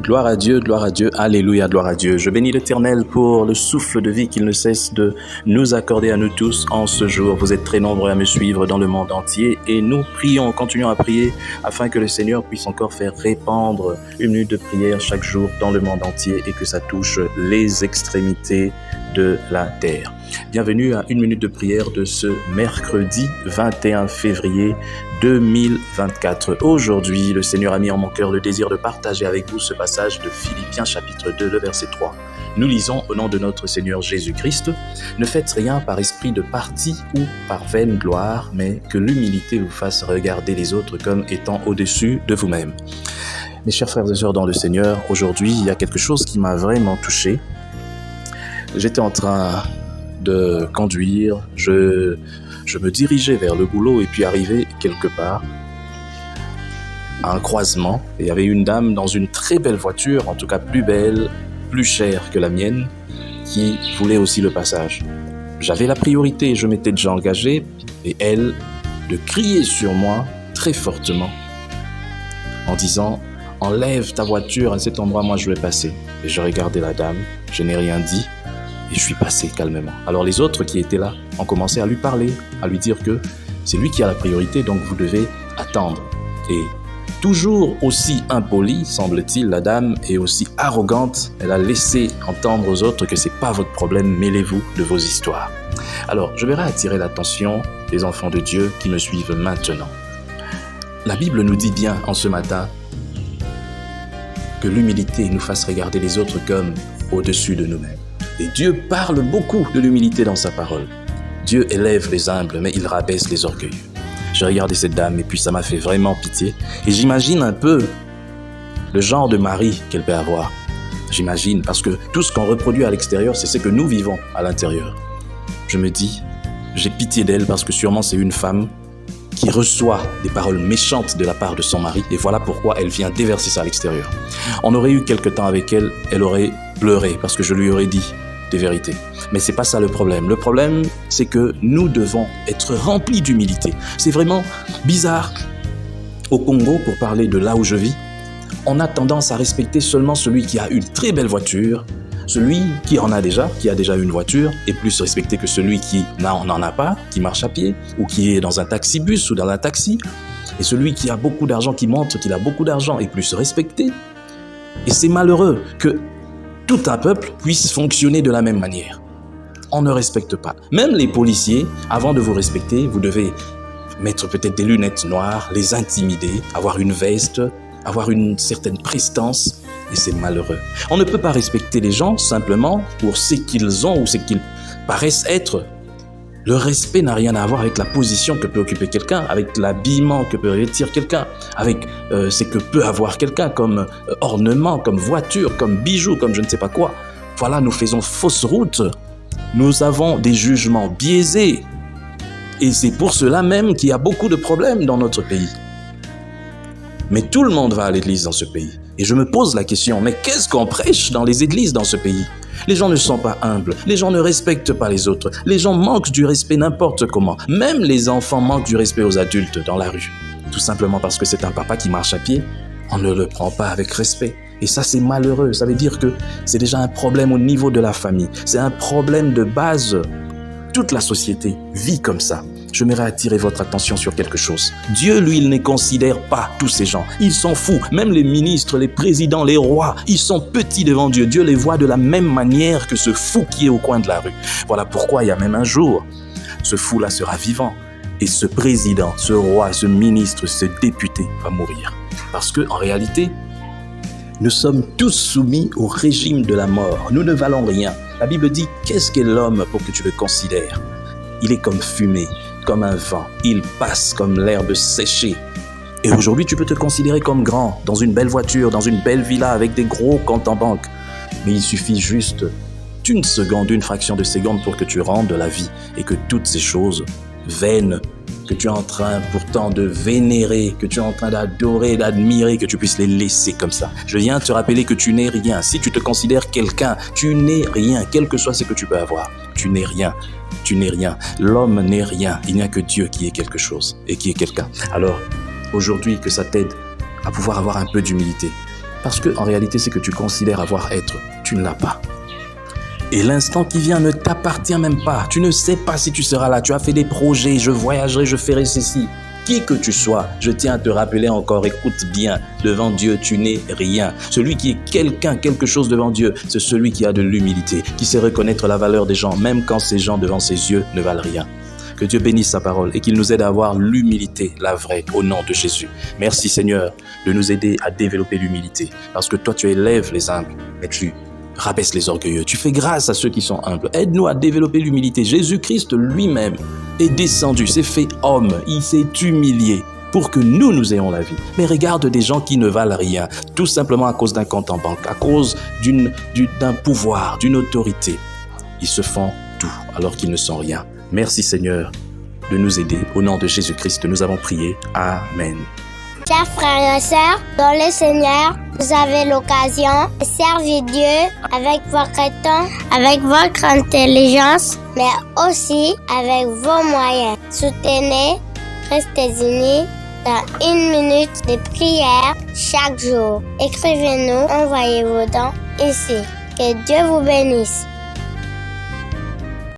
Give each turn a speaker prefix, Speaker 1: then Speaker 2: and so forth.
Speaker 1: Gloire à Dieu, alléluia, gloire à Dieu. Je bénis l'Éternel pour le souffle de vie qu'il ne cesse de nous accorder à nous tous en ce jour. Vous êtes très nombreux à me suivre dans le monde entier et nous continuons à prier afin que le Seigneur puisse encore faire répandre une minute de prière chaque jour dans le monde entier et que ça touche les extrémités de la terre. Bienvenue à une minute de prière de ce mercredi 21 février 2024. Aujourd'hui, le Seigneur a mis en mon cœur le désir de partager avec vous ce passage de Philippiens chapitre 2, le verset 3. Nous lisons au nom de notre Seigneur Jésus-Christ, « Ne faites rien par esprit de parti ou par vaine gloire, mais que l'humilité vous fasse regarder les autres comme étant au-dessus de vous-même. » Mes chers frères et sœurs dans le Seigneur, aujourd'hui, il y a quelque chose qui m'a vraiment touché. J'étais en train de conduire, je me dirigeais vers le boulot et puis arrivé quelque part à un croisement. Et il y avait une dame dans une très belle voiture, en tout cas plus belle, plus chère que la mienne, qui voulait aussi le passage. J'avais la priorité, je m'étais déjà engagé et elle de crier sur moi très fortement en disant « Enlève ta voiture à cet endroit, moi je vais passer ». Et je regardais la dame, je n'ai rien dit. Et je suis passé calmement. Alors les autres qui étaient là ont commencé à lui parler, à lui dire que c'est lui qui a la priorité, donc vous devez attendre. Et toujours aussi impolie, semble-t-il, la dame est aussi arrogante. Elle a laissé entendre aux autres que c'est pas votre problème, mêlez-vous de vos histoires. Alors, je voudrais attirer l'attention des enfants de Dieu qui me suivent maintenant. La Bible nous dit bien en ce matin que l'humilité nous fasse regarder les autres comme au-dessus de nous-mêmes. Et Dieu parle beaucoup de l'humilité dans sa parole. Dieu élève les humbles, mais il rabaisse les orgueilleux. J'ai regardé cette dame et puis ça m'a fait vraiment pitié. Et j'imagine un peu le genre de mari qu'elle peut avoir. J'imagine, parce que tout ce qu'on reproduit à l'extérieur, c'est ce que nous vivons à l'intérieur. Je me dis, j'ai pitié d'elle parce que sûrement c'est une femme qui reçoit des paroles méchantes de la part de son mari. Et voilà pourquoi elle vient déverser ça à l'extérieur. On aurait eu quelque temps avec elle, elle aurait pleuré parce que je lui aurais dit des vérités. Mais c'est pas ça le problème. Le problème, c'est que nous devons être remplis d'humilité. C'est vraiment bizarre. Au Congo, pour parler de là où je vis, on a tendance à respecter seulement celui qui a une très belle voiture. Celui qui en a déjà, qui a déjà une voiture, est plus respecté que celui qui n'en a pas, qui marche à pied, ou qui est dans un taxi-bus ou dans un taxi. Et celui qui a beaucoup d'argent, qui montre qu'il a beaucoup d'argent, est plus respecté. Et c'est malheureux que tout un peuple puisse fonctionner de la même manière. On ne respecte pas. Même les policiers, avant de vous respecter, vous devez mettre peut-être des lunettes noires, les intimider, avoir une veste, avoir une certaine prestance. Et c'est malheureux. On ne peut pas respecter les gens simplement pour ce qu'ils ont ou ce qu'ils paraissent être. Le respect n'a rien à voir avec la position que peut occuper quelqu'un, avec l'habillement que peut revêtir quelqu'un, avec ce que peut avoir quelqu'un comme ornement, comme voiture, comme bijoux, comme je ne sais pas quoi. Voilà, nous faisons fausse route. Nous avons des jugements biaisés. Et c'est pour cela même qu'il y a beaucoup de problèmes dans notre pays. Mais tout le monde va à l'église dans ce pays. Et je me pose la question, mais qu'est-ce qu'on prêche dans les églises dans ce pays ? Les gens ne sont pas humbles, les gens ne respectent pas les autres, les gens manquent du respect n'importe comment. Même les enfants manquent du respect aux adultes dans la rue. Tout simplement parce que c'est un papa qui marche à pied, on ne le prend pas avec respect. Et ça, c'est malheureux. Ça veut dire que c'est déjà un problème au niveau de la famille. C'est un problème de base. Toute la société vit comme ça. Je voudrais attirer votre attention sur quelque chose. Dieu, lui, il ne considère pas tous ces gens. Il s'en fout. Même les ministres, les présidents, les rois, ils sont petits devant Dieu. Dieu les voit de la même manière que ce fou qui est au coin de la rue. Voilà pourquoi il y a même un jour, ce fou-là sera vivant. Et ce président, ce roi, ce ministre, ce député va mourir. Parce qu'en réalité, nous sommes tous soumis au régime de la mort. Nous ne valons rien. La Bible dit, qu'est-ce qu'est l'homme pour que tu le considères ? Il est comme fumée, comme un vent. Il passe comme l'herbe séchée. Et aujourd'hui, tu peux te considérer comme grand, dans une belle voiture, dans une belle villa, avec des gros comptes en banque. Mais il suffit juste d'une seconde, d'une fraction de seconde pour que tu rendes la vie et que toutes ces choses vaines que tu es en train pourtant de vénérer, que tu es en train d'adorer, d'admirer, que tu puisses les laisser comme ça. Je viens te rappeler que tu n'es rien. Si tu te considères quelqu'un, tu n'es rien, quel que soit ce que tu peux avoir. Tu n'es rien. Tu n'es rien. L'homme n'est rien. Il n'y a que Dieu qui est quelque chose et qui est quelqu'un. Alors, aujourd'hui, que ça t'aide à pouvoir avoir un peu d'humilité. Parce que en réalité, c'est que tu considères avoir être, tu ne l'as pas. Et l'instant qui vient ne t'appartient même pas. Tu ne sais pas si tu seras là. Tu as fait des projets, je voyagerai, je ferai ceci. Qui que tu sois, je tiens à te rappeler encore, écoute bien, devant Dieu, tu n'es rien. Celui qui est quelqu'un, quelque chose devant Dieu, c'est celui qui a de l'humilité, qui sait reconnaître la valeur des gens, même quand ces gens devant ses yeux ne valent rien. Que Dieu bénisse sa parole et qu'il nous aide à avoir l'humilité, la vraie, au nom de Jésus. Merci Seigneur de nous aider à développer l'humilité, parce que toi tu élèves les humbles, mais tu rabaisse les orgueilleux. Tu fais grâce à ceux qui sont humbles. Aide-nous à développer l'humilité. Jésus-Christ lui-même est descendu, s'est fait homme. Il s'est humilié pour que nous ayons la vie. Mais regarde des gens qui ne valent rien, tout simplement à cause d'un compte en banque, à cause d'un pouvoir, d'une autorité. Ils se font tout alors qu'ils ne sont rien. Merci Seigneur de nous aider. Au nom de Jésus-Christ, nous avons prié. Amen.
Speaker 2: Chers frères et sœurs, dans le Seigneur, vous avez l'occasion de servir Dieu avec votre temps, avec votre intelligence, mais aussi avec vos moyens. Soutenez, restez unis dans 1 minute de prière chaque jour. Écrivez-nous, envoyez vos dons ici. Que Dieu vous bénisse.